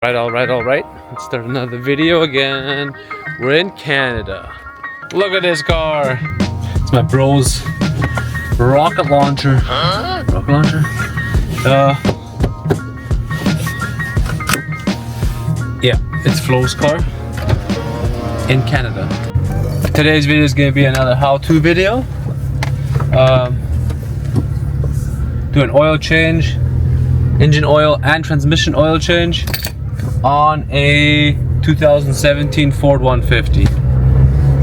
All right. Let's start another video again. We're in Canada. Look at this car. It's my bro's rocket launcher. Rocket launcher? Yeah, it's Flo's car in Canada. Today's video is gonna be another how-to video. Do an oil change, engine oil and transmission oil change on a 2017 Ford 150.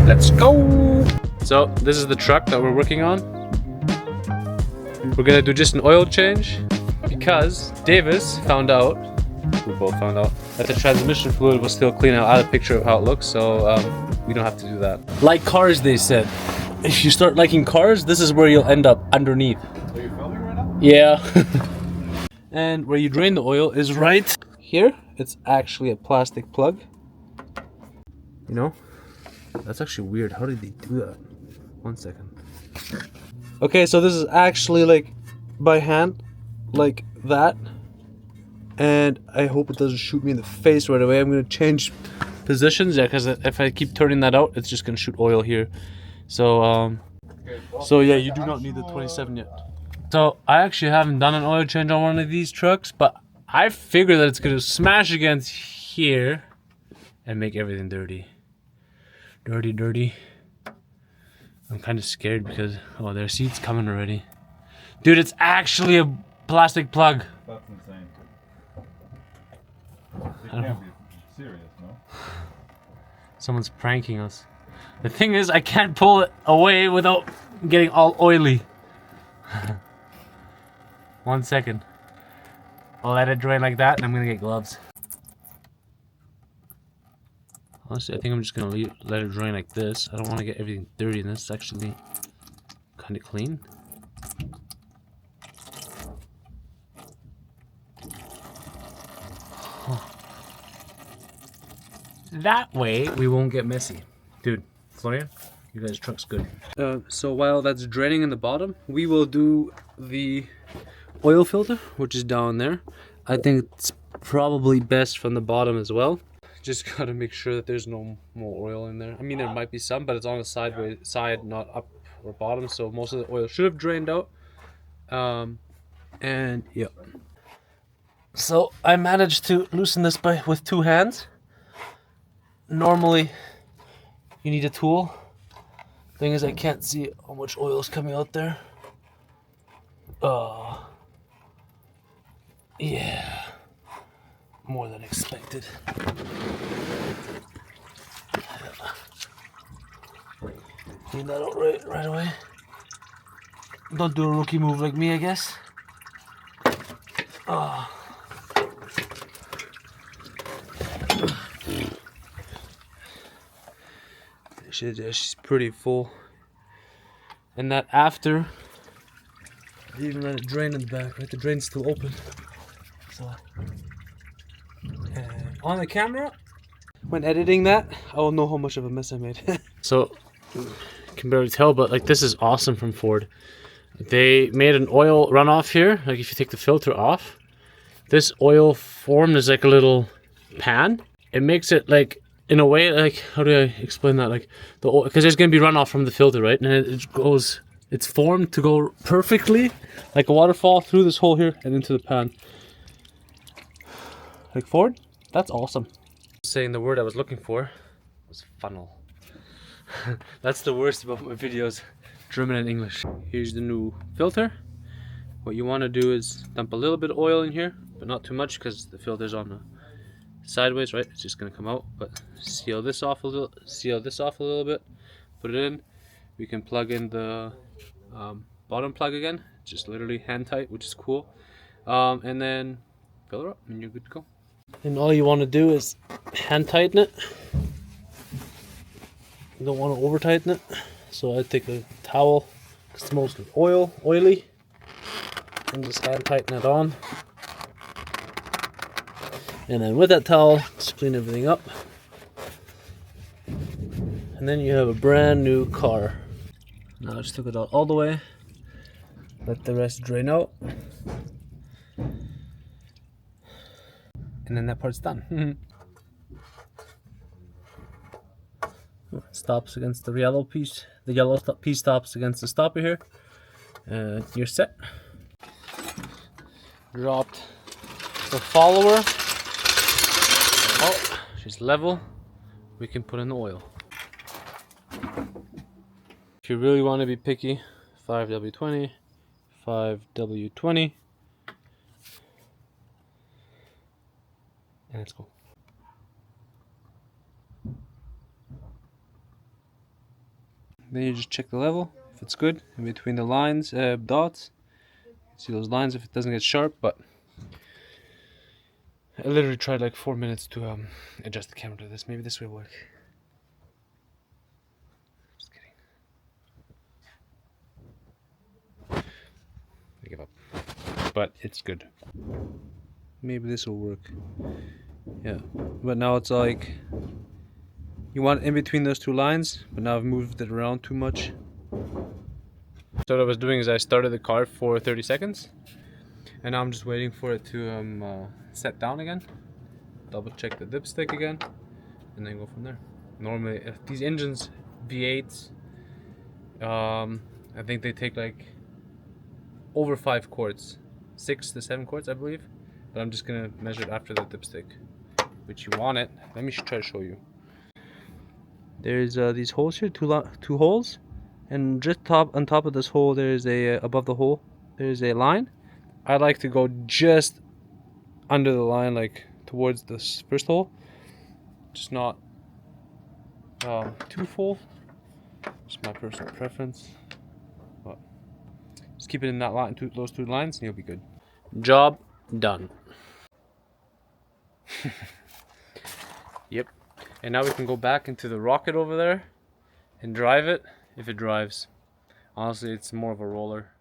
Let's go! So this is the truck that we're working on. We're gonna do just an oil change because Davis found out, we both found out, that the transmission fluid was still clean. I'll add a picture of how it looks, so we don't have to do that. Like cars, they said. If you start liking cars, this is where you'll end up, underneath. Are you filming right now? Yeah. And where you drain the oil is right here. It's actually a plastic plug. You know? That's actually weird. How did they do that? 1 second. Okay, so this is actually like by hand, like that. And I hope it doesn't shoot me in the face right away. I'm gonna change positions, yeah, because if I keep turning that out, it's just gonna shoot oil here. So so yeah, you do not need the 27 yet. So I actually haven't done an oil change on one of these trucks, but I figure that it's gonna smash against here and make everything dirty. Dirty. I'm kind of scared because, oh, their seat's coming already. Dude, it's actually a plastic plug. That's insane. It can't be serious, no? Someone's pranking us. The thing is, I can't pull it away without getting all oily. 1 second. I'll let it drain like that and I'm gonna get gloves. Honestly, I think I'm just gonna let it drain like this. I don't want to get everything dirty in this. It's actually kind of clean. That way we won't get messy. Dude, Florian, you guys' truck's good. So while that's draining in the bottom, we will do the oil filter, which is down there. I think it's probably best from the bottom as well. Just gotta make sure that there's no more oil in there. I mean, there might be some, but it's on the side, not up or bottom, so most of the oil should have drained out. And yeah. So I managed to loosen this with 2 hands. Normally, you need a tool. Thing is, I can't see how much oil is coming out there. Yeah, more than expected. Clean that out right away. Don't do a rookie move like me, I guess. She's pretty full. And that after, I even let it drain in the back, right? The drain's still open. So, on the camera, when editing that, I will know how much of a mess I made. So, you can barely tell, but like this is awesome from Ford. They made an oil runoff here. Like if you take the filter off, this oil formed as like a little pan. It makes it like, in a way, like, how do I explain that? Like the oil, because there's gonna be runoff from the filter, right? And it goes, it's formed to go perfectly like a waterfall through this hole here and into the pan. Like Ford, that's awesome. Saying the word I was looking for was funnel. That's the worst about my videos, German and English. Here's the new filter. What you want to do is dump a little bit of oil in here, but not too much because the filter's on the sideways, right? It's just gonna come out. But seal this off a little bit. Put it in. We can plug in the bottom plug again. Just literally hand tight, which is cool. And then fill it up, and you're good to go. And all you want to do is hand tighten it. You don't want to over tighten it. So I take a towel, because it's mostly oily, and just hand tighten it on. And then with that towel, just clean everything up. And then you have a brand new car. Now I just took it out all the way. Let the rest drain out. and then that part's done. Stops against the yellow piece. The yellow piece stops against the stopper here. You're set. Dropped the follower. Oh, she's level. We can put in the oil. If you really want to be picky, 5W20, 5W20, and let's go. Then you just check the level, if it's good, in between the lines, dots. See those lines if it doesn't get sharp, but I literally tried like 4 minutes to adjust the camera to this. Maybe this will work. Just kidding. I give up. But it's good. Maybe this will work. Yeah. But now it's like you want in between those two lines, but now I've moved it around too much. So what I was doing is I started the car for 30 seconds. And now I'm just waiting for it to set down again. Double check the dipstick again. And then go from there. Normally, if these engines, V8s, I think they take like over 5 quarts. 6 to 7 quarts, I believe. But I'm just gonna measure it after the dipstick. Which you want it. Let me try to show you. There's these holes here, two holes. And just on top of this hole, there's above the hole, there's a line. I like to go just under the line, like towards this first hole. Just not too full. Just my personal preference. But just keep it in that line, those two lines, and you'll be good. Job done. Yep. And now we can go back into the rocket over there and drive it, if it drives. Honestly, it's more of a roller.